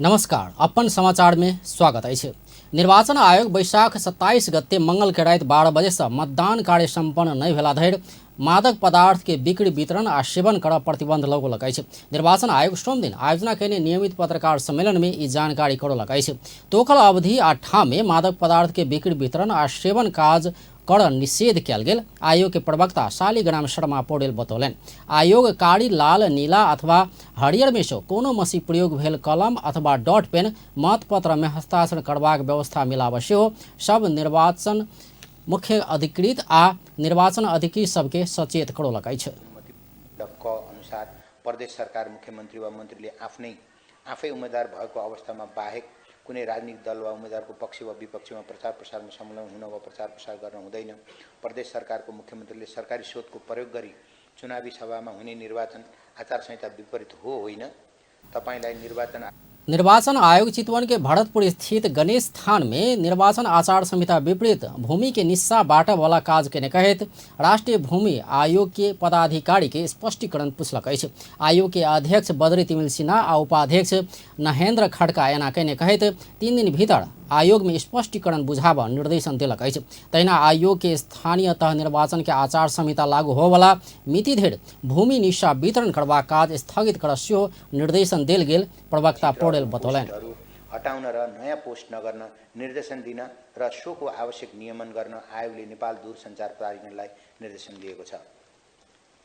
नमस्कार, अपन समाचार में स्वागत है। निर्वाचन आयोग वैशाख 27 गते मंगल के रात 12 बजे से मतदान कार्य संपन्न नहीं भेला धरि मादक पदार्थ के बिक्री वितरण आ सेवन करब प्रतिबंध लगौलक अछि। निर्वाचन आयोग सोम दिन आयोजना कयने नियमित पत्रकार सम्मेलन में ई जानकारी करौलक अछि। तोकल अवधि आ ठाम में मादक पदार्थ के बिक्री वितरण आ सेवन काज कर निषेध कयल गेल। आयोग के प्रवक्ता शालिग्राम शर्मा पौडेल बतौलनि, आयोग कारी, लाल, नीला अथवा हरियर में से कोनो मसी प्रयोग भेल कलम अथवा डॉट पेन मतपत्र में हस्ताक्षर करबाक व्यवस्था मिलाबऽ सेहो सब निर्वाचन मुख्य अधिकृत आ निर्वाचन अधिकारी सबके सचेत करौलक अछि। अनुसार प्रदेश सरकार मुख्यमंत्री वा मन्त्रीले आफै उम्मेदवार भएको अवस्थामा बाहेक कुनै राजनीतिक दल वा उम्मेदवारको पक्ष वा विपक्षमा प्रचार प्रसारमा संलग्न हुन वा प्रचार प्रसार गर्न हुँदैन। प्रदेश सरकारको मुख्यमन्त्रीले सरकारी स्रोतको प्रयोग गरी चुनावी सभामा हुने निर्वाचन आचार संहिता विपरीत हो होइन। तपाईलाई निर्वाचन आयोग चितवन के भरतपुर स्थित गणेश स्थान में निर्वाचन आचार संहिता विपरीत भूमि के निस्सा बांटब वाला काज के कहत राष्ट्रीय भूमि आयोग के पदाधिकारी के स्पष्टीकरण पूछलक अछि। आयोग के अध्यक्ष बद्री तिमिल सिन्हा आ उपाध्यक्ष नहेंद्र खड़का एना कहने कहत 3 दिन भीतर आयोग में स्पष्टीकरण बुझावा निर्देशन दिलक अछि। तहिना आयोग के स्थानीय तह निर्वाचन के आचार संहिता लागू होवला मिति धरि भूमि निस्सा वितरण करबाक काज स्थगित कर सेहो निर्देशन देल गेल। प्रवक्ता पौडेल बतौलनि, हटाउन र नयाँ पोस्ट नगर्न निर्देशन दिन र सोको आवश्यक नियमन गर्न आयोगले नेपाल दूरसञ्चार प्राधिकरणलाई निर्देशन दिएको छ।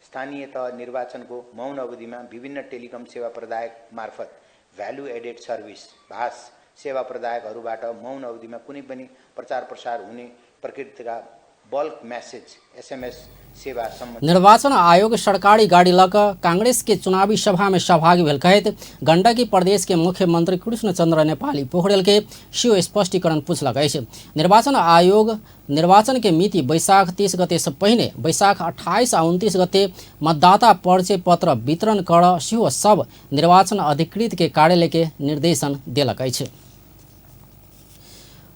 स्थानीय तह निर्वाचनको मौन अवधिमा विभिन्न टेलिकम सेवा प्रदायक मार्फत भ्यालु एडेड सर्भिस भास सेवा प्रदायकहरूबाट मौन अवधिमा कुनै पनि प्रचार प्रसार हुने प्रकृतिका बल्क मैसेज SMS सेवा सम्बन्धी निर्वाचन आयोग सरकारी गाड़ी लकर कांग्रेस के चुनावी सभा में सहभागी भेल कहत गंडकी प्रदेश के मुख्यमंत्री कृष्णचंद्र नेपाली पोखरेल के सेहो स्पष्टीकरण पूछलक अछि। निर्वाचन आयोग निर्वाचन के मिति वैशाख 30 गते से पहिने वैशाख 28 आ 29 गते मतदाता परिचय पत्र वितरण कर सेहो सब निर्वाचन अधिकृत के कार्यालय के निर्देशन देलक अछि।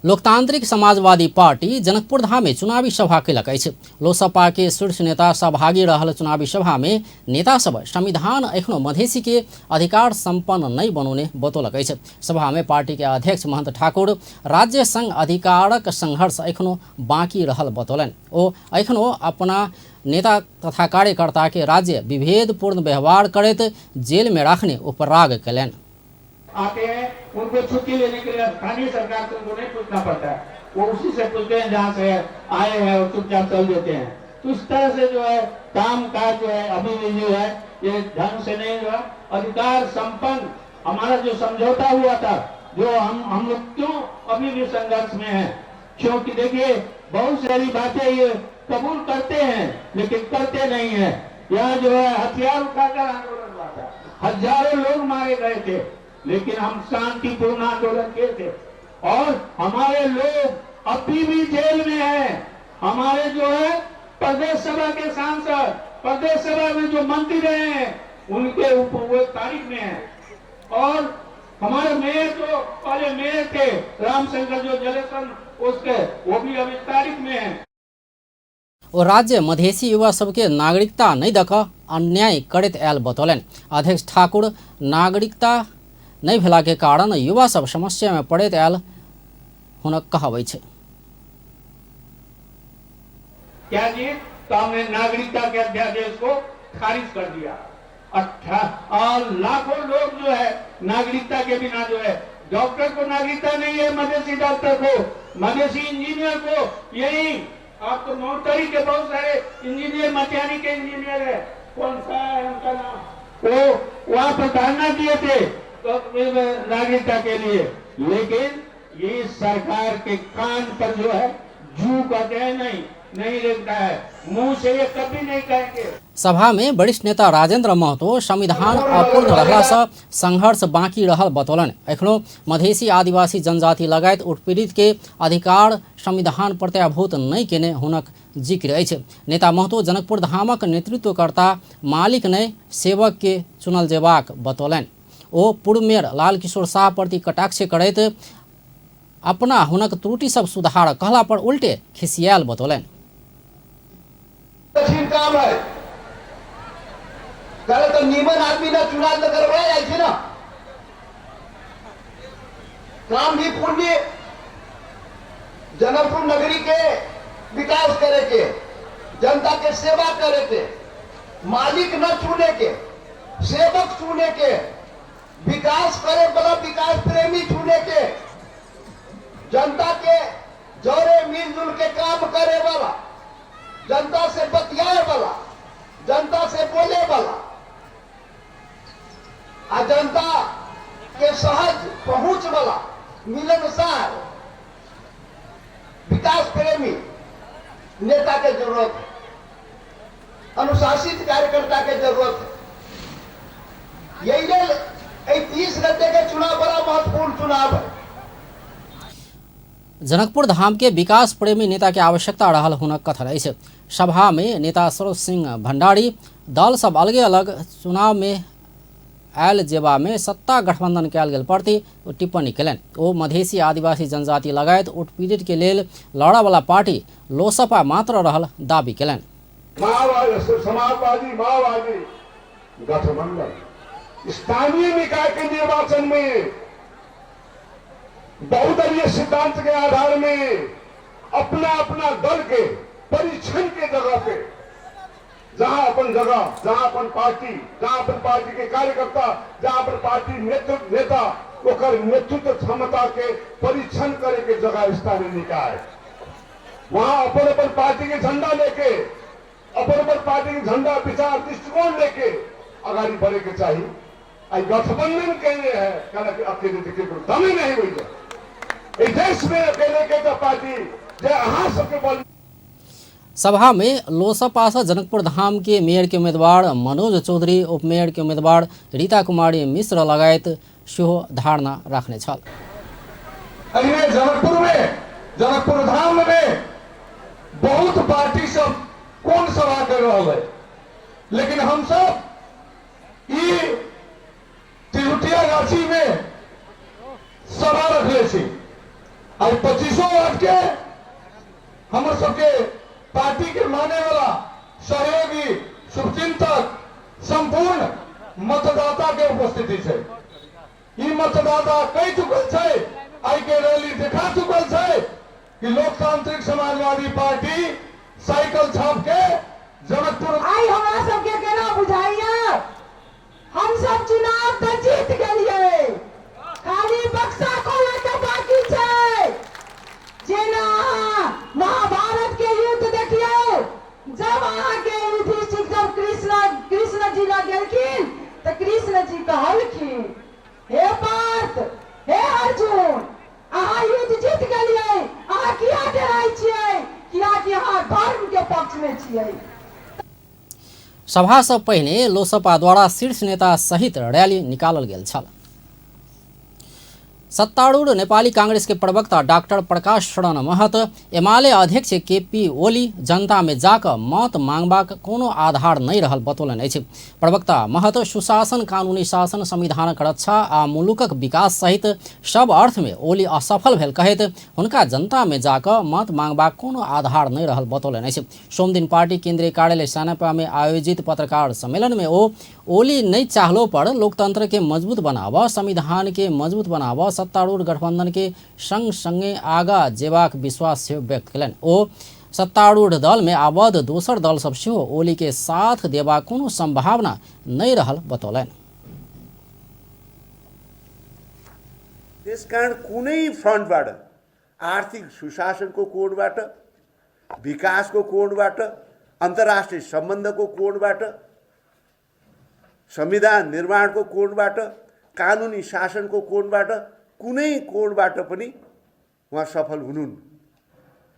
लोकतांत्रिक समाजवादी पार्टी जनकपुर धाम में चुनावी सभा कयलक अछि। लोसपा के शीर्ष नेता सहभागी रहल चुनावी सभा में नेता सब संविधान एखनो मधेसी के अधिकार संपन्न नहीं बनौने बतौलक अछि। सभा में पार्टी के अध्यक्ष महंत ठाकुर राज्य संघ अधिकारक संघर्ष एखनो बाँकी रहल बतौलनि। ओ एखनो अपना नेता तथा कार्यकर्ता के राज्य विभेदपूर्ण व्यवहार करैत जेल में रखने उपराग कयलनि। आते हैं उनको छुट्टी लेने के लिए स्थानीय सरकार को उनको नहीं पूछना पड़ता है, वो उसी से पूछते हैं जहाँ से आए हैं और चुपचाप चल देते हैं। तो इस तरह से जो है काम काज जो है अभी भी जो है ये ढंग से नहीं हुआ। अधिकार संपन्न हमारा जो समझौता हुआ था, जो हम लोग क्यों अभी भी संघर्ष में है, क्योंकि देखिए बहुत सारी बातें ये कबूल करते हैं लेकिन करते नहीं है। यहाँ जो है हथियार उठाकर आंदोलन हुआ था, हजारों लोग मारे गए थे, लेकिन हम शांतिपूर्ण आंदोलन किए थे और हमारे लोग अभी भी जेल में हैं। हमारे जो है प्रदेश सभा के सांसद, प्रदेश सभा में जो मंत्री रहे हैं उनके ऊपर वो तारीख में है और हमारे मेयर जो पहले मेयर थे रामशंकर जो जलेसन उसके वो भी अभी तारीख में है। और राज्य मधेसी युवा सबके नागरिकता नहीं दक अन्याय करैत आयल बतौलनि। अध्यक्ष ठाकुर नागरिकता नहीं भेला के कारण युवा सब समस्या में पड़ैत आयल हुनक कहबै छै। क्या जी, तो हमने नागरिकता के अध्यादेश को खारिज कर दिया और लाखों लोग जो है नागरिकता के बिना जो है, डॉक्टर को नागरिकता नहीं है, मधेसी डॉक्टर को, मधेसी इंजीनियर को, यही आपको मोटरी के बहुत सारे इंजीनियर मैकेनिक के इंजीनियर है, कौन सा है उनका नाम, वो वहां पर धरना दिए थे तो नागरिकता के लिए, लेकिन ये सरकार के कान पर जो है जू कहते हैं नहीं लगता है, मुंह से ये कभी नहीं कहेंगे। सभा में वरिष्ठ नेता राजेंद्र महतो संविधान अपूर्ण रहला से संघर्ष बाँकी रहल बतौलनि। एखनो मधेसी आदिवासी जनजाति लगायत उत्पीड़ित के अधिकार संविधान प्रत्याभूत नहीं केने हुनक जिक्र अछि। नेता महतो जनकपुर धामक नेतृत्वकर्ता मालिक नहीं सेवक के चुनल जेबाक बतौलनि। ओ पूर्व मेयर लाल किशोर शाह प्रति कटाक्ष करैत अपना हुनक त्रुटि सब सुधार कहला पर उल्टे खिसियाल बतौलनि। काम है तो निमन आदमी ना चुनाव तो करवाया जाए ना, काम भी पुण्य जनकपुर नगरी के विकास करे के, जनता के सेवा करे के, मालिक न चुने के, सेवक चुने के, विकास करे वाला विकास प्रेमी चुने के, जनता के जोरे मिलजुल के काम करे वाला, जनता से बतियाए वाला, जनता से बोले वाला, आ जनता के सहज पहुंच वाला, मिलनसार, विकास प्रेमी नेता के जरूरत है, अनुशासित कार्यकर्ता के जरूरत है। यही 30 गते के चुनाव बड़ा महत्वपूर्ण चुनाव है। जनकपुर धाम के विकास प्रेमी नेता की आवश्यकता रहल हुनक कथन अछि। सभा में नेता सरोज सिंह भंडारी दल सब अलगे अलग चुनाव में आयल जेबा में सत्ता गठबंधन कयल गेल प्रति टिप्पणी कयलनि। ओ मधेसी आदिवासी जनजाति लगायत उत्पीड़ित के लेल लड़य वाला पार्टी लोसपा मात्र रहल दावी कयलनि। समाजवादी माओवादी गठबंधन स्थानीय निकाय के निर्वाचन में बहुदलीय सिद्धांत के आधार में अपना अपना दल के परीक्षण के जगह पे जहां अपन जगह, जहां अपन पार्टी, जहां अपन पार्टी के कार्यकर्ता, जहां अपन पार्टी नेता ओकर नेतृत्व क्षमता के परीक्षण करे के जगह स्थानीय निकाय, वहां अपन अपन पार्टी के झंडा लेके, अपन अपन पार्टी के झंडा विचार दृष्टिकोण लेके आगे बढ़े के चाहिए। आई गठबंधन कहने हैं कि अकेले देखिए दमे नहीं हुई है। इस देश में अकेले के पार्टी जो अहाँ सबके बल। सभा में लोसपा से जनकपुर धाम के मेयर के उम्मीदवार मनोज चौधरी, उपमेयर के उम्मीदवार रीता कुमारी मिश्र लगायत सेहो धारणा राख्ने छल। जनकपुर में, जनकपुर धाम में बहुत पार्टी सब कौन सभा कर रहा है, लेकिन हम सब तिरुटिया गाछी में सभा रखले छी। आज 25 वार्ड के हम सबके पार्टी के माने वाला सहयोगी, शुभचिंतक, संपूर्ण मतदाता के उपस्थिति है। ई मतदाता कई चुकल है, आई के रैली दिखा चुकल है कि लोकतांत्रिक समाजवादी पार्टी साइकिल छाप के जनकपुर आई हमरा सबके केना बुझाइया। हम सब चुनाव तो जीत गेलिए, खाली बक्सा खोले के बाकी छै। जेना महाभारत के युद्ध देखियो, जब अहाँ के युधिष्ठिर जब कृष्ण जी लग गेलखिन तो कृष्ण जी कहलखिन, हे पार्थ, हे अर्जुन, अहाँ युद्ध जीत गेलिए, अहाँ किया डराइ छियै, कियाकि अहाँ धर्म के पक्ष में छियै। सभा से पहिने लोसपा द्वारा शीर्ष नेता सहित रैली निकालल गेल छल। सत्तारूढ़ नेपाली कांग्रेस के प्रवक्ता डॉक्टर प्रकाश शरण महत एमाले अध्यक्ष केपी ओली जनता में जाकर मत मांगबाक कोनो आधार नहीं रहल बतौलनि अछि। प्रवक्ता महत सुशासन, कानूनी शासन, संविधानक रक्षा आ मुलुकक विकास सहित सब अर्थ में ओली असफल भेल कहैत हुनका जनता में जाकर मत मांगबाक कोनो आधार नहीं रहल बतौलनि अछि। सोम दिन पार्टी केंद्रीय कार्यालय सानेपा में आयोजित पत्रकार सम्मेलन में ओली नहीं चाहलो पर लोकतंत्र के मजबूत बनाव, संविधान के मजबूत बनाव, सत्तारूढ़ गठबंधन के संग संगे आगा जेबाक विश्वास से व्यक्त कयलनि। ओ सत्तारूढ़ दल में आबद्ध दोसर दल सब सेहो ओली के साथ देबाक कोनो संभावना नहीं रहल बतौलनि। त्यसकारण कुनै फ्रन्टबाट, आर्थिक सुशासनको कोणबाट, विकासको कोणबाट, अन्तर्राष्ट्रिय सम्बन्धको कोणबाट, संविधान निर्माणको कोणबाट, कानुनी शासनको कोणबाट, कुनै कोणबाट पनि उहाँ सफल हुनुहुन्न।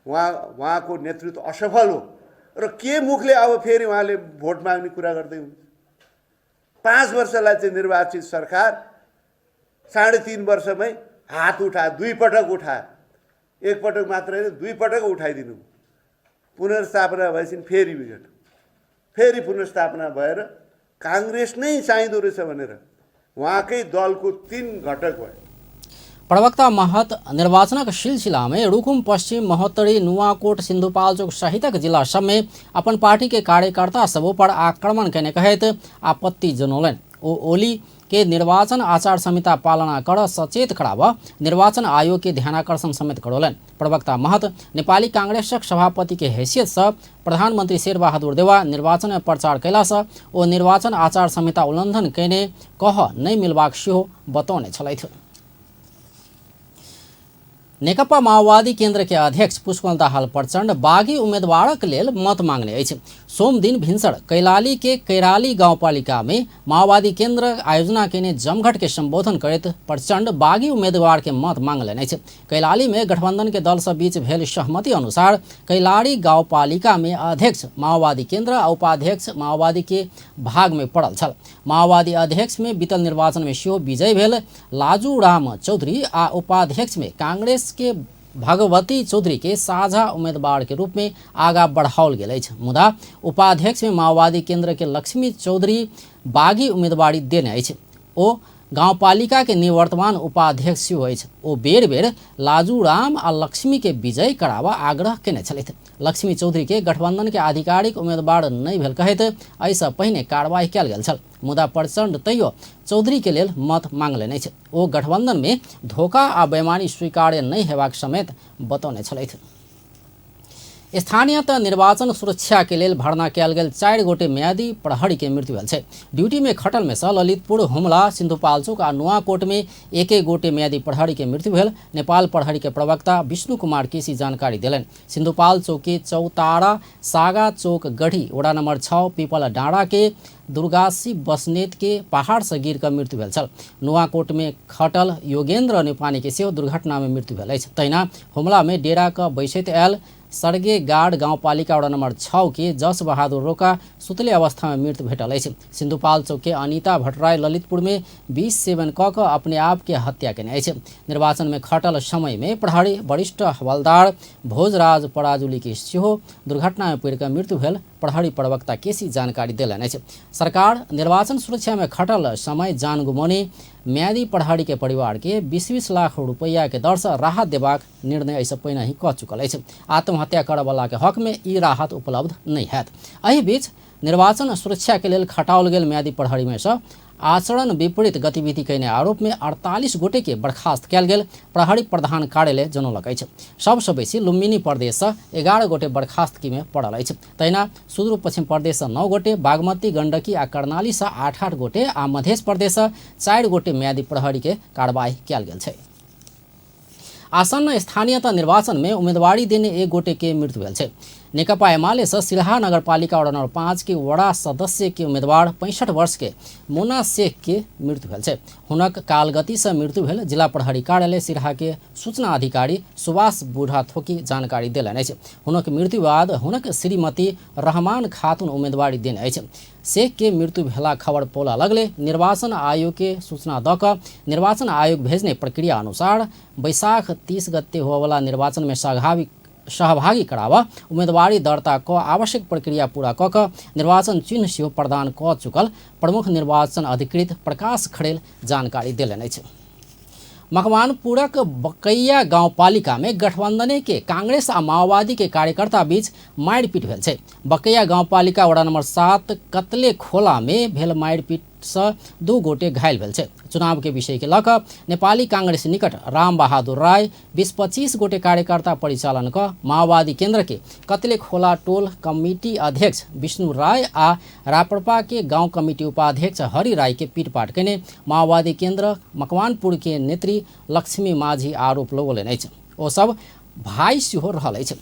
उहाँको नेतृत्व असफल हो र के मुखले अब फेरि उहाँले भोट माग्ने कुरा गर्दै हुनुहुन्छ। 5 वर्षलाई चाहिँ निर्वाचित सरकार 3.5 वर्षमै हात उठायो, 2 पटक उठायो, 1 पटक मात्र होइन 2 पटक उठाइदिनु। पुनर्स्थापना भएपछि फेरि बिगट, फेरि पुनर्स्थापना भएर कांग्रेस नै चाहिँदो रहेछ भनेर उहाँकै दलको 3 घटक भयो। प्रवक्ता महत निर्वाचनक सिलसिला में रुकुम पश्चिम, महोत्तरी, नुवाकोट, सिन्धुपाल्चोक सहितक जिला सब में अपन पार्टी के कार्यकर्ता सब पर आक्रमण करने कहत आपत्ति जनौलनि। ओ ओली के निर्वाचन आचार संहिता पालना कर सचेत कराव निर्वाचन आयोग के ध्यानाकर्षण समेत करौलन। प्रवक्ता महत नेपाली कांग्रेसक सभापति के हैसियत से प्रधानमंत्री शेरबहादुर देवा निर्वाचन में प्रचार कैला से ओ निर्वाचन आचार संहिता उल्लंघन कैने कह नहीं मिलबाक सेहो बतौने छलैथ। नेकपा माओवादी केन्द्र के अध्यक्ष पुष्पकमल दाहाल प्रचण्ड बागी उम्मीदवारक लेल मत मांगने अछि। सोम दिन भिनसर कैलाली के कैराली गाउँपालिका में माओवादी केन्द्र आयोजना केने जमघट के संबोधन करैत प्रचण्ड बागी उम्मीदवार के मत मांगलनि अछि। कैलाली में गठबंधन के दल सब बीच भेल सहमति अनुसार कैलाली गाउँपालिका में अध्यक्ष माओवादी केन्द्र आ उपाध्यक्ष माओवादी के भाग में पड़ल छल। माओवादी अध्यक्ष में बीतल निर्वाचन में सेहो विजय भेल लाजू राम चौधरी आ उपाध्यक्ष में कांग्रेस के भगवती चौधरी के साझा उम्मीदवार के रूप में आगा बढ़ाओल गेल अछि। मुदा उपाध्यक्ष में माओवादी केन्द्र के लक्ष्मी चौधरी बागी उम्मीदवारी देने अछि। ओ गाउँपालिका के निवर्तमान उपाध्यक्ष सेहो अछि। ओ बेर बेर लाजू राम आ लक्ष्मी के विजय करावा आग्रह केने छलथि। लक्ष्मी चौधरी के गठबंधन के आधिकारिक उम्मीदवार नहीं भेल कहैत एहिसँ पहिने कार्रवाई कयल गेल छल। मुदा प्रचण्ड तैयो चौधरी के लेल मत मांगलनि अछि। ओ गठबंधन में धोखा आ बेईमानी स्वीकार्य नहीं हेबाक समेत बतौने छलथि। स्थानीय निर्वाचन सुरक्षा के लेल भर्ना कयल गेल 4 गोटे म्यादी प्रहरी के मृत्यु भेल छै। ड्यूटी में खटल में सँ ललितपुर हुमला सिन्धुपाल्चोक आ नुवाकोट में 1 गोटे म्यादी प्रहरी के मृत्यु भेल। नेपाल प्रहरी के प्रवक्ता विष्णु कुमार केसी जानकारी देलनि। सिन्धुपाल्चोक के चौतारा सागा चौक गढ़ी वडा नंबर 6 पीपल डाँडा के दुर्गासी बसनेत के पहाड़ से गिर कर मृत्यु भेल छल। नुवाकोट में खटल योगेन्द्र नेपानी के सेहो दुर्घटना में मृत्यु भेल अछि। तहिना हुमला में डेरा क बैसैत आयल सरगे गाड गाउँपालिका वडा नंबर 6 के जस बहादुर रोका सुतले अवस्था में मृत्यु भेटल अछि। सिन्धुपाल्चोक के अनिता भट्टराई ललितपुर में 20 सेवन क अपने आप के हत्या केने अछि। निर्वाचन में खटल समय में प्रहरी वरिष्ठ हवलदार भोजराज पराजुली के सेहो दुर्घटना में पड़ि मृत्यु भेल प्रहरी प्रवक्ता केसी जानकारी देलनि अछि। सरकार निर्वाचन सुरक्षा में खटल समय जान गुमौने म्यादी प्रहरी के परिवार के 20-20 लाख रुपैया के दर से राहत देबाक निर्णय एहिसँ पहिने ही कऽ चुकल अछि। आत्महत्या करऽ वाला के हक में ई राहत उपलब्ध नहीं हैत। एहि बीच निर्वाचन सुरक्षा के लेल खटाओल गेल म्यादी प्रहरी में सँ आचरण विपरीत गतिविधि कैने आरोप में 48 गोटे के बर्खास्त कयल गेल प्रहरी प्रधान कार्यालय जनौलक अछि। सबसँ बेसी लुम्बिनी प्रदेश से 11 गोटे बर्खास्तगी में पड़ल अछि। तहिना सुदूर पश्चिम प्रदेश से 9 गोटे, बागमती गंडकी आ कर्णाली से 8-8 गोटे आ मध्य प्रदेश से 4 गोटे म्यादी प्रहरी के कार्रवाई कयल गेल छै। आसन्न स्थानीयता निर्वाचन में उम्मीदवारी देने 1 गोटे के मृत्यु भेल छै। नेकपा एमाले से सिराहा नगरपालिका वडा नंबर 5 के वडा सदस्य के उम्मीदवार 65 वर्ष के मुन्ना शेख के मृत्यु भेल छै। हुनक कालगति से मृत्यु भेल जिला प्रहरी कार्यालय सिराहा के सूचना अधिकारी सुभाष बूढ़ा थोकी जानकारी देलनि अछि। हुनक मृत्यु बाद हुनक श्रीमती रहमान खातून उम्मीदवारी देने अछि। शेख के मृत्यु भेला खबर पौला लगले निर्वाचन आयोग के सूचना द क निर्वाचन आयोग भेजने प्रक्रिया अनुसार बैशाख 30 गते होवला निर्वाचन में सहभागी करावा उम्मीदवारी दर्ता क आवश्यक प्रक्रिया पूरा क निर्वाचन चिन्ह सेहो प्रदान क चुकल प्रमुख निर्वाचन अधिकृत प्रकाश खड़ेल जानकारी देलनि अछि। मकवानपुरक बकैया गाउँपालिका में गठबंधन के कांग्रेस आ माओवादी के कार्यकर्ता बीच मारपीट भेल छै। बकैया गाउँपालिका वडा नंबर 7 कतले खोला में भेल मारपीट से 2 गोटे घायल भेल छै। चुनाव के विषय के लऽ नेपाली कांग्रेस निकट राम बहादुर राय 20-25 गोटे कार्यकर्ता परिचालन क माओवादी केन्द्र के कतले खोला टोल कमिटी अध्यक्ष विष्णु राय आ राप्रपा के गांव कमिटी उपाध्यक्ष हरि राय के पीटपाट केने माओवादी केन्द्र मकवानपुर के नेत्री लक्ष्मी माझी आरोप लगौलनि अछि। ओ सब भाई सेहो रहल अछि।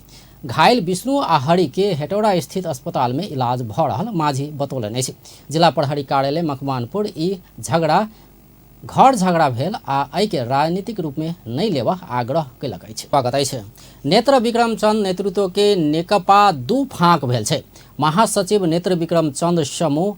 घायल विष्णु आ हरि के हेटौड़ा स्थित अस्पताल में इलाज भ रहल माझी बतौलनि अछि। जिला प्रहरी कार्यालय मकवानपुर ई घर झगड़ा भेल आ एहि के राजनीतिक रूप में नहीं लेबा आग्रह कयलक अछि। स्वागत अछि। नेत्र विक्रम चंद नेतृत्व के नेकपा 2 फाँक भेल छै। महासचिव नेत्र विक्रम चंद समूह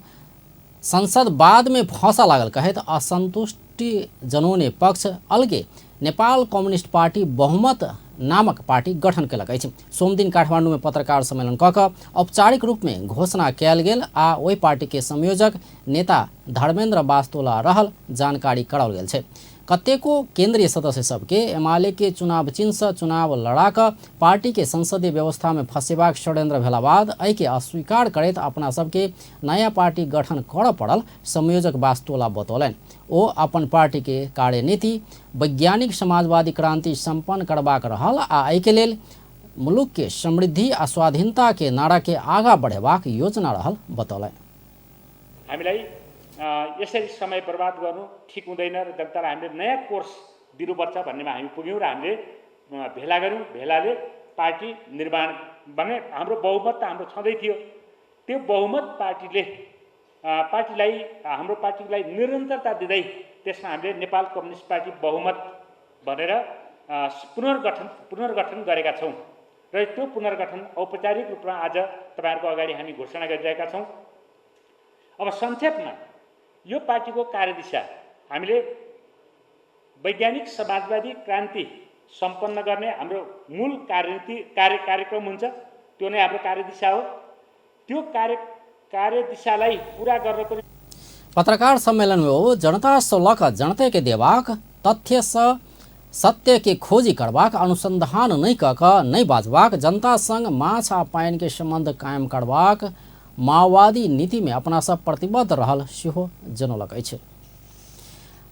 संसद बाद में फंसा लागल कहैत असंतुष्टि जनौने पक्ष अलगे नेपाल कम्युनिस्ट पार्टी बहुमत नामक पार्टी गठन कयलक अछि। सोम दिन काठमांडू में पत्रकार सम्मेलन कऽ औपचारिक रूप में घोषणा कयल गेल आ ओहि पार्टी के संयोजक नेता धर्मेन्द्र बास्तोला रहल जानकारी कराओल गेल छै। कतेको केंद्रीय सदस्य सबके एमाले के चुनाव चिन्ह से चुनाव लड़ाक पार्टी के संसदीय व्यवस्था में फंसेबाक षड्यंत्र भेला बाद एहि के अस्वीकार करैत अपना सबके नया पार्टी गठन करऽ पड़ल संयोजक वास्तोला बतौलनि। ओ अपन पार्टी के कार्यनीति वैज्ञानिक समाजवादी क्रांति संपन्न करबाक रहल आ एहि के लेल मुलुक के समृद्धि आ स्वाधीनता के नारा के आगा बढ़ेबाक योजना रहल बतौलनि। हामीलाई यसरी समय बर्बाद गर्नु ठिक हुँदैन र जनतालाई हामीले नयाँ कोर्स दिनुपर्छ भन्नेमा हामी पुग्यौँ र हामीले भेला गऱ्यौँ। भेलाले पार्टी निर्माण भने हाम्रो बहुमत त हाम्रो छँदै थियो। त्यो बहुमत हाम्रो पार्टीलाई निरन्तरता दिँदै त्यसमा हामीले नेपाल कम्युनिस्ट पार्टी बहुमत भनेर पुनर्गठन गरेका छौँ र त्यो पुनर्गठन औपचारिक रूपमा आज तपाईँहरूको अगाडि हामी घोषणा गरिरहेका छौँ। अब संक्षेपमा यो पार्टीको कार्यदिशा हामीले वैज्ञानिक समाजवादी क्रान्ति सम्पन्न गर्ने हाम्रो मूल कार्यक्रम हुन्छ। त्यो नै हाम्रो कार्यदिशा हो। त्यो कार्यदिशालाई पूरा गर्नको पत्रकार सम्मेलन में वो जनता सोलक जनते के देवाक तथ्य सत्य के खोजी करबाक अनुसंधान नहीं कक नहीं बाजबाक जनता संग माछ आ पानि के संबंध कायम करबाक माओवादी नीति में अपना सब प्रतिबद्ध रहल सेहो जनौलक अछि।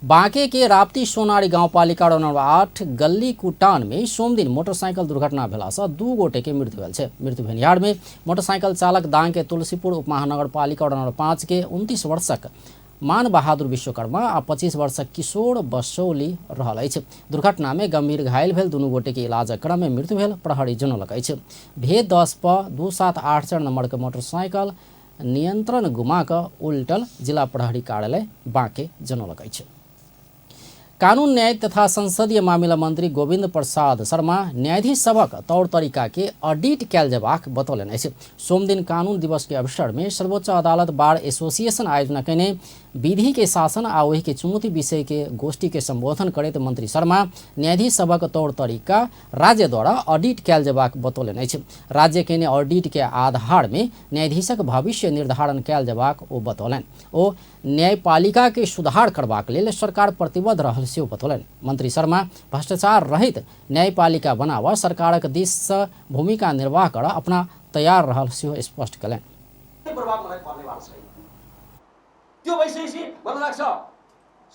बांके के राप्ती सोनारी गाउँपालिका नंबर 8 गल्ली कुटान में सोम दिन मोटरसाइकिल दुर्घटना भेला से 2 गोटे के मृत्यु भेल छै। मृत्यु भेनिहार में मोटरसाइकिल चालक दाङ के तुलसीपुर उपमहानगरपालिका नंबर 5 के 29 वर्षक मान बहादुर विश्वकर्मा आ 25 वर्षक किशोर बसौली रहल अछि। दुर्घटना में गंभीर घायल भेल दुनू गोटे के इलाज क्रम में मृत्यु भेल प्रहरी जनौलक अछि। भेद 10 प 2784 नंबर के मोटरसाइकिल नियंत्रण गुमा क उल्टल जिला प्रहरी कार्यालय बांके जनौलक अछि। कानून न्याय तथा संसदीय मामिला मंत्री गोविंद प्रसाद शर्मा न्यायाधीश सभक तौर तरीका के ऑडिट कैल जेबाक बतौलनि अछि। सोम दिन कानून दिवस के अवसर में सर्वोच्च अदालत बार एसोसिएशन आयोजना कयने विधि के शासन आ ओहि के चुनौती विषय के गोष्ठी के संबोधन करैत मंत्री शर्मा न्यायाधीश सभक तौर तरीका राज्य द्वारा ऑडिट कैल जेबाक बतौलनि अछि। राज्य के ऑडिट के आधार में न्यायाधीशक भविष्य निर्धारण कैल जेबाक ओ बतौलनि। ओ न्यायपालिका के सुधार करबाक लेल सरकार प्रतिबद्ध रहल सेहो बतौलनि। मंत्री शर्मा भ्रष्टाचार रहित न्यायपालिका बनावा सरकारक दिस से भूमिका निर्वाह कर अपना तैयार रहल सेहो स्पष्ट कयलनि। त्यो भइसकेपछि मलाई लाग्छ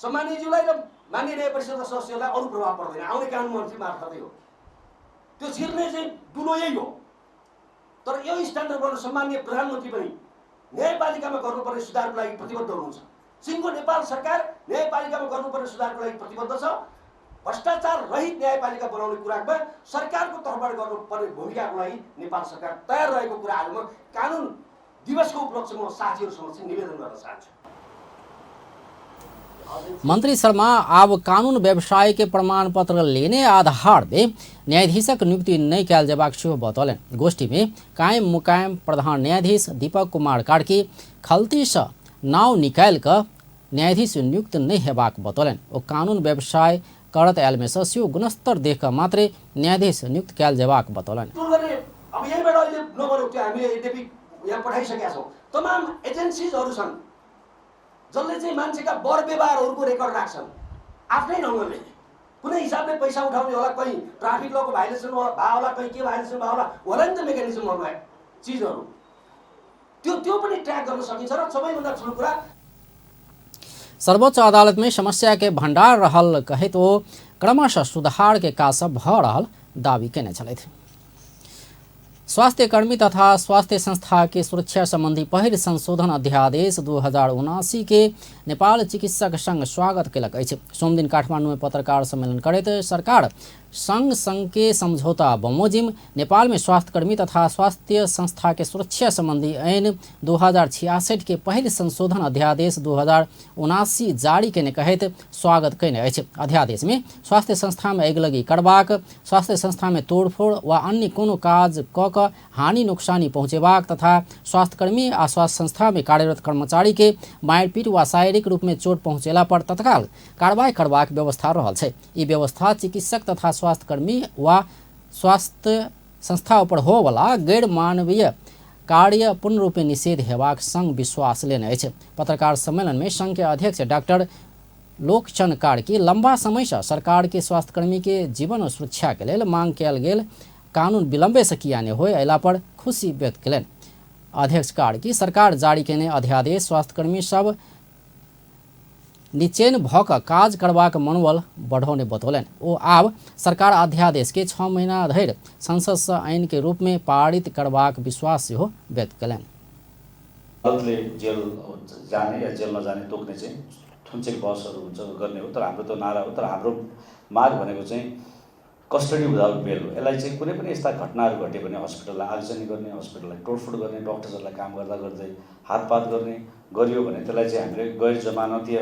सम्मानीज्यूलाई र माननीय न्याय परिषदका सदस्यलाई अरू प्रभाव पर्दैन, आउने कानुन मन्त्री मार्फतै हो। त्यो छिर्ने चाहिँ दुलो यही हो। तर यो स्ट्यान्डर्ड गर्न सम्माननीय प्रधानमन्त्री पनि न्यायपालिकामा गर्नुपर्ने सुधारको लागि प्रतिबद्ध हुनुहुन्छ। सिंहको नेपाल सरकार न्यायपालिकामा गर्नुपर्ने सुधारको लागि प्रतिबद्ध छ। भ्रष्टाचार रहित न्यायपालिका बनाउने कुरामा सरकारको तर्फबाट गर्नुपर्ने भूमिकाको लागि नेपाल सरकार तयार रहेको कुरा आज म कानुन दिवसको उपलक्ष्यमा साथीहरू समक्ष निवेदन गर्न चाहन्छु। मंत्री शर्मा अब कानून व्यवसाय के प्रमाण पत्र लेने आधार में न्यायाधीशक नियुक्ति नहीं कैल जेबाक सेहो बतौलनि। गोष्ठी में कायम मुकायम प्रधान न्यायाधीश दीपक कुमार कार्की खलती से नाव निकाल कर न्यायाधीश नियुक्त नहीं हेबाक बतौलनि। ओ कानून व्यवसाय करत आयल में सेहो गुणस्तर देख कर मात्रै न्यायाधीश नियुक्त कैल जेबाक बतौलनि। अब यहीँबाट अहिले नगरौँ, त्यो हामीले यद्यपि यहाँ पठाइसकेका छौँ। तमाम एजेन्सिजहरू छन् जसले चाहिँ मान्छेका वर व्यवहारहरूको रेकर्ड राख्छन् आफ्नै ढङ्गले। कुनै हिसाबले पैसा उठाउने होला, कहीँ ट्राफिक लको भाइलेसन भए होला, कहीँ के भाइलेसन भए होला नि त मेकानिजमहरू चिजहरू त्यो पनि ट्र्याक गर्न सकिन्छ। र सबैभन्दा ठुलो कुरा सर्वोच्च अदालत में समस्या के भंडार रहल कहे तो क्रमशः सुधार के काज सब भ रहल दावी केने छलथि। स्वास्थ्य कर्मी तथा स्वास्थ्य संस्था के सुरक्षा संबंधी पहिल संशोधन अध्यादेश 2079 के नेपाल चिकित्सक संघ स्वागत कयलक अछि। सोम दिन काठमाडौँ में पत्रकार सम्मेलन करैत सरकार संघ के समझौता बमोजिम नेपाल में स्वास्थ्य कर्मी तथा स्वास्थ्य संस्था के सुरक्षा संबंधी ऐन 2066 के पहिल संशोधन अध्यादेश 2079 जारी केने कहैत स्वागत कयने अछि। अध्यादेश में स्वास्थ्य संस्था में अगिलगी करबाक, स्वास्थ्य संस्था में तोड़फोड़ वा अन्य कोनो काज क हानि नुकसानी पहुँचेबाक तथा स्वास्थ्यकर्मी आ स्वास्थ्य संस्था में कार्यरत कर्मचारी के मारपीट वा शारीरिक रूप में चोट पहुँचेला पर तत्काल कार्रवाई करबाक व्यवस्था रहल छै। ई व्यवस्था चिकित्सक तथा स्वास्थ्यकर्मी वा स्वास्थ्य संस्था पर हो वाला गैर मानवीय कार्य पूर्ण रूपे निषेध हेबाक संघ विश्वास लेने अछि। पत्रकार सम्मेलन में संघ के अध्यक्ष डॉक्टर लोकचन कार्की लंबा समय से सरकार के स्वास्थ्यकर्मी के जीवन सुरक्षा के लिए मांग कयल गेल कानून विलंबे से किया नहीं हो अला पर खुशी व्यक्त कयलनि। अध्यक्ष कार्की सरकार जारी केने अध्यादेश स्वास्थ्यकर्मी सब निचेन भक काज करबाक मनोबल बढ़ौने बतौलनि। ओ आब सरकार अध्यादेश के 6 महीना धरि संसद से आइन के रूप में पारित करबाक विश्वास सेहो व्यक्त कयलनि। अदालतले जेल जाने या जेल नजाने तोक्ने चाहिँ ठुन्चेक बहसहरू हुन्छ गर्ने हो, तर हाम्रो त नारा हो। तर हाम्रो माग भनेको चाहिँ कस्टडी विदाउट बेल हो। यसलाई चाहिँ कुनै पनि यस्ता घटनाहरू घट्यो भने हस्पिटललाई आगजनी गर्ने, हस्पिटललाई तोडफोड गर्ने, डक्टर्सहरूलाई काम गर्दा गर्दै हातपात गर्ने गरियो भने त्यसलाई चाहिँ हामीले गैर जमानतीय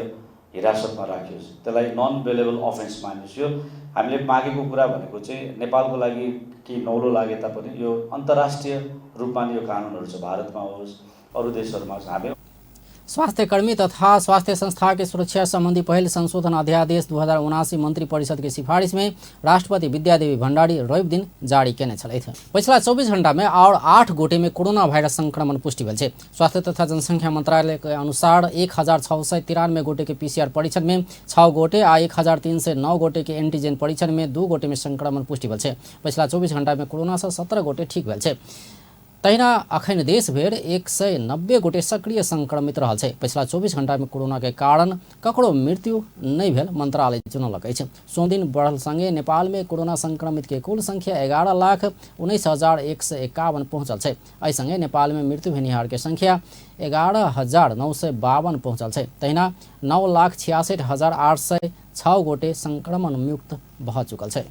हिरासतमा राखियोस्, त्यसलाई नन बेलेबल अफेन्स मानियोस्। यो हामीले मागेको कुरा भनेको चाहिँ नेपालको लागि केही नौलो लागे तापनि यो अन्तर्राष्ट्रिय रूपमा यो कानुनहरू छ, भारतमा होस् अरू देशहरूमा होस्। हामी स्वास्थ्यकर्मी तथा स्वास्थ्य संस्था के सुरक्षा संबंधी पहल संशोधन अध्यादेश 2079 मंत्रिपरिषद की सिफारिश में राष्ट्रपति विद्यादेवी भंडारी रवि दिन जारी केने छलै थे। पिछला 24 घंटा में और 8 गोटे में कोरोना वायरस संक्रमण पुष्टि भेल छै। स्वास्थ्य तथा जनसंख्या मंत्रालय के अनुसार 1693 गोटे के पीसीआर परीक्षण में 6 गोटे आ 1309 गोटे के एंटीजन परीक्षण में 2 गोटे में संक्रमण पुष्टि भेल छै। पिछला 24 घंटा में कोरोना से 17 गोटे ठीक भेल छै। तहिना अखन देश भर 190 गोटे सक्रिय संक्रमित रहल छै। पिछला 24 घंटा में कोरोना के कारण ककरो मृत्यु नहीं भेल मंत्रालय जनौलक अछि। सोम दिन बढ़ल संगे नेपाल में कोरोना संक्रमित के कुल संख्या 11,19,151 पहुंचल छै। एहि संगे नेपाल में मृत्यु भेनिहार के संख्या 11,952 पहुंचल छै। तहिना 9,66,806 गोटे संक्रमण मुक्त भऽ चुकल छै।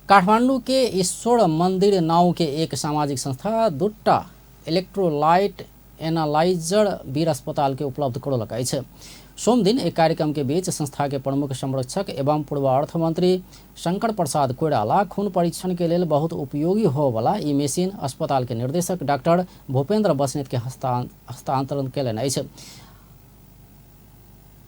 काठमांडू के ईश्वर मंदिर नाव के एक सामाजिक संस्था 2टा इलेक्ट्रोलाइट एनालाइजर वीर अस्पताल के उपलब्ध करौलक अछि। सोम दिन एक कार्यक्रम के बीच संस्था के प्रमुख संरक्षक एवं पूर्व अर्थ मंत्री शंकर प्रसाद कोइराला खून परीक्षण के लिए बहुत उपयोगी हो वाला ई मशीन अस्पताल के निर्देशक डॉक्टर भूपेंद्र बस्नेत के हस्तांतरण कयलनि अछि।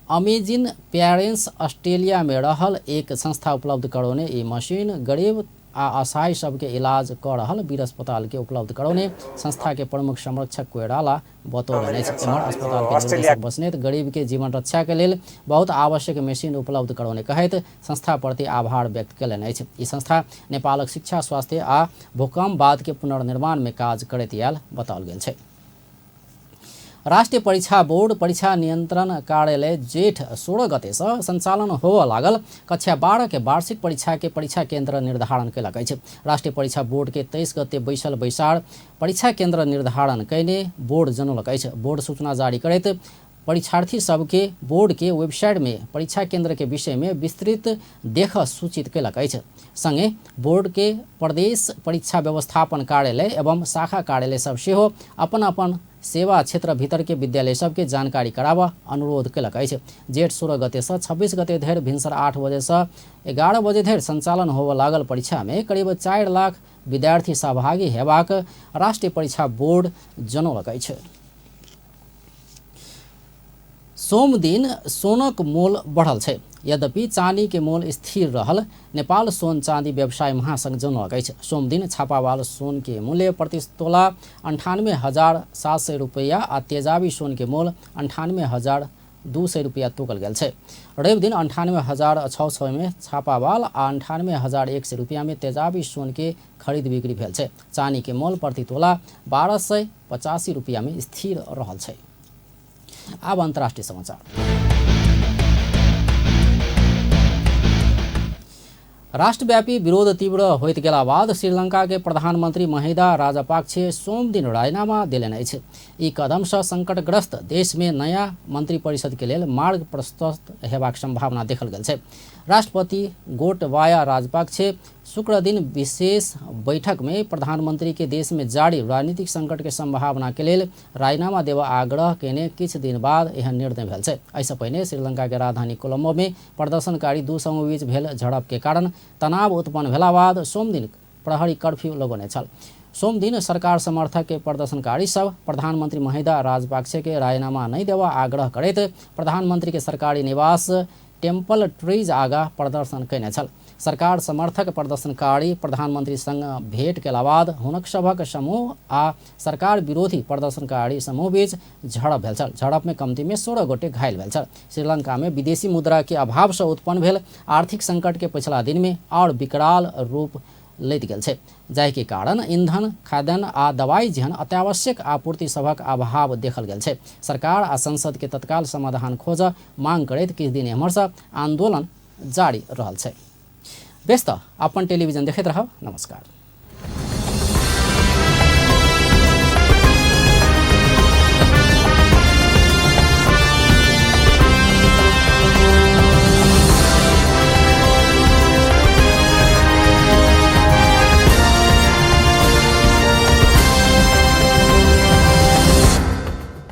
अमेजिन पेरेंट्स ऑस्ट्रेलिया में रहल एक संस्था उपलब्ध करौने ई मशीन गरीब आ असहाय सबके इलाज कर रहल वीर अस्पताल के उपलब्ध करौने संस्था के प्रमुख संरक्षक कोइराला बतौलनि अछि। एम्हर अस्पताल के निर्देशक बस्नेत गरीब के जीवन रक्षा के लेल बहुत आवश्यक मशीन उपलब्ध करौने कहैत संस्था प्रति आभार व्यक्त कयलनि अछि। ई संस्था नेपालक शिक्षा, स्वास्थ्य आ भूकंप बाद के पुनर्निर्माण में काज करैत आयल बताओल गेल छै। राष्ट्रीय परीक्षा बोर्ड परीक्षा नियंत्रण कार्यालय जेठ 16 गते से संचालन होबऽ लागल कक्षा 12 के वार्षिक परीक्षा के परीक्षा केंद्र निर्धारण कयलक अछि। राष्ट्रीय परीक्षा बोर्ड के 23 गते बैसल बैसार परीक्षा केंद्र निर्धारण कयने बोर्ड जनौलक अछि। बोर्ड सूचना जारी करैत परीक्षार्थी सबके बोर्ड के वेबसाइट में परीक्षा केंद्र के विषय में विस्तृत देख सूचित कयलक अछि। संगे बोर्ड के प्रदेश परीक्षा व्यवस्थापन कार्यालय एवं शाखा कार्यालय सब सेहो अपन अपन सेवा क्षेत्र भीतर के विद्यालय सबके जानकारी कराबऽ अनुरोध कयलक अछि। जेठ 16 गते से 26 गते धरि भिनसर 8 बजे से 11 बजे धरि संचालन होबऽ लागल परीक्षा में करीब 4 लाख विद्यार्थी सहभागी हेबाक राष्ट्रीय परीक्षा बोर्ड जनौलक अछि। सोम दिन सोनक मोल बढ़ल छै, यद्यपि चांदी के मोल स्थिर रहल नेपाल सोन चांदी व्यवसाय महासंघ जनौलक अछि। सोम दिन छापावाल सोन के मूल्य प्रति तोला 98,700 रुपया आ तेजाबी सोन के मोल 98,200 रुपया तोकल गेल छै। रवि दिन 98,600 में छापावाल आ 98,100 रुपया में तेजाबी सोन के खरीद बिक्री भेल छै। चांदी के मोल प्रति तोला 1,285 रुपया में स्थिर रहल छै। अब अंतर्राष्ट्रीय समाचार। राष्ट्रव्यापी विरोध तीव्र होइत गेला बाद श्रीलंका के प्रधानमंत्री महिंदा राजपक्षे सोम दिन राजीनामा देलनि अछि। ई कदम से संकटग्रस्त देश में नया मंत्री परिषद के लेल मार्ग प्रशस्त हेबाक संभावना देखल गेल छै। राष्ट्रपति गोटबाया राजपक्षे शुक्र दिन विशेष बैठक में प्रधानमंत्री के देश में जारी राजनीतिक संकट के संभावना के लेल राजीनामा देवा आग्रह केने किछु दिन बाद एहन निर्णय भेल छै। एहिसँ पहिने श्रीलंका के राजधानी कोलंबो में प्रदर्शनकारी दू समूह बीच भेल झड़प के कारण तनाव उत्पन्न भेला बाद सोम दिन प्रहरी कर्फ्यू लगौने छल। सोम दिन सरकार समर्थक के प्रदर्शनकारी सब प्रधानमंत्री महिंदा राजपक्षे के राजीनामा नहीं देवा आग्रह करैत प्रधानमंत्री के सरकारी निवास टेम्पल ट्रीज आगा प्रदर्शन कयने छल। सरकार समर्थक प्रदर्शनकारी प्रधानमन्त्रीसँग भेट केला बाद हुनक सभक समूह आ सरकार विरोधी प्रदर्शनकारी समूह बीच झड़प भेल छल। झड़प में कम्ती में 16 गोटे घायल भेल छल। श्रीलंका में विदेशी मुद्रा के अभाव से उत्पन्न भेल आर्थिक संकट के पछिला दिन में और विकराल रूप लैत गेल छै, जाहि के कारण ईंधन, खाद्यान्न आ दवाई जेहन अत्यावश्यक आपूर्ति सभक अभाव देखल गेल छै। सरकार आ संसद के तत्काल समाधान खोज मांग करैत किछु दिन एम्हर से आंदोलन जारी रहल छै। व्यस्त अपन टेलीविजन देखैत रहब। नमस्कार।